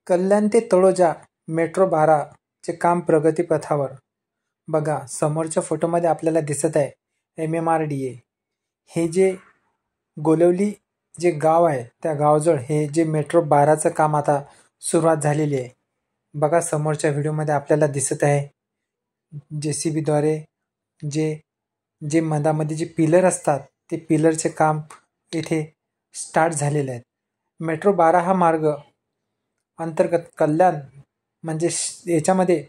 कल्याण ते तळोजा मेट्रो 12 चे काम प्रगतीपथावर. बघा समोरच्या फोटोमध्ये आपल्याला दिसत आहे MMRDA. हे जे गोलवली जे गाव आहे त्या गावाजवळ हे जे मेट्रो 12चं काम आता सुरुवात झालेली आहे. बघा समोरच्या व्हिडिओमध्ये आपल्याला दिसत आहे JCB द्वारे जे जे मधामध्ये जे पिलर असतात ते पिलरचे काम इथे स्टार्ट झालेले आहेत. मेट्रो 12 हा मार्ग अंतर्गत कल्याण म्हणजे याच्यामध्ये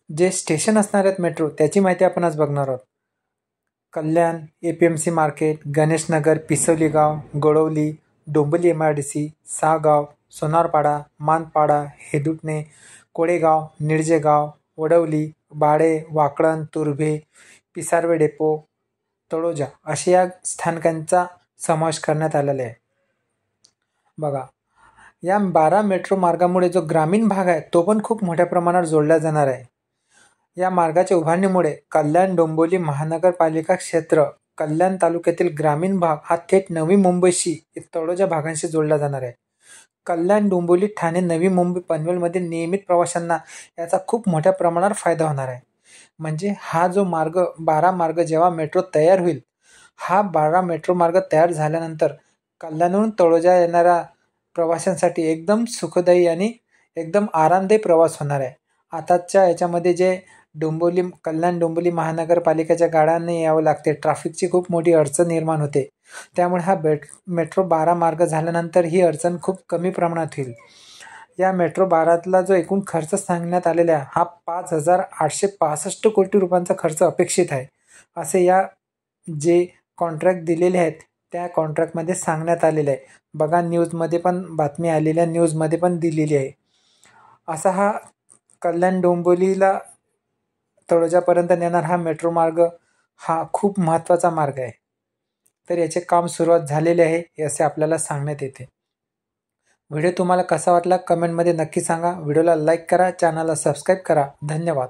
जे स्टेशन असणार आहेत मेट्रो त्याची माहिती आपण आज बघणार आहोत. कल्याण, APMC मार्केट, गणेशनगर, पिसवली गाव, गोळवली, डोंबिवली MIDC, सागाव, सोनारपाडा, मानपाडा, हेदुटणे, कोळेगाव, निळजेगाव, वडवली, बाळे, वाकळण, तुर्भे, पिसारवे डेपो, तळोजा अशा या स्थानकांचा समावेश करण्यात आलेला आहे. बघा या 12 मेट्रो मार्गामुळे जो ग्रामीण भाग आहे तो पण खूप मोठ्या प्रमाणावर जोडला जाणार आहे. या मार्गाच्या उभारणीमुळे कल्याण डोंबिवली महानगरपालिका क्षेत्र कल्याण तालुक्यातील ग्रामीण भाग हा थेट नवी मुंबईशी तळोजा भागांशी जोडला जाणार आहे. कल्याण डोंबिवली ठाणे नवी मुंबई पनवेलमधील नियमित प्रवाशांना याचा खूप मोठ्या प्रमाणावर फायदा होणार आहे. म्हणजे हा जो मार्ग 12 मार्ग जेव्हा मेट्रो तयार होईल, हा 12 मेट्रो मार्ग तयार झाल्यानंतर कल्याणहून तळोजा येणाऱ्या प्रवाशांसाठी एकदम सुखदायी आणि एकदम आरामदायी प्रवास होणार आहे. आताच्या याच्यामध्ये जे कल्याण डोंबिवली महानगरपालिकेच्या गाड्यांनी यावं लागते, ट्रॅफिकची खूप मोठी अडचण निर्माण होते. त्यामुळे हा मेट्रो 12 मार्ग झाल्यानंतर ही अडचण खूप कमी प्रमाणात होईल. या मेट्रो 12ला जो एकूण खर्च सांगण्यात आलेला आहे हा 5,865 कोटी रुपयांचा खर्च अपेक्षित आहे, असे या जे कॉन्ट्रॅक्ट दिलेले आहेत त्या कॉन्ट्रॅक्टमध्ये सांगण्यात आलेलं आहे. बघा न्यूजमध्ये पण बातमी आलेल्या न्यूजमध्ये पण दिलेली आहे. असा हा कल्याण डोंबिवलीला तळोजापर्यंत नेणार हा मेट्रो मार्ग हा खूप महत्त्वाचा मार्ग आहे. तर याचे काम सुरुवात झालेले आहे असे आपल्याला सांगण्यात येते. व्हिडिओ तुम्हाला कसा वाटला कमेंटमध्ये नक्की सांगा. व्हिडिओला लाईक करा, चॅनलला सबस्क्राईब करा. धन्यवाद.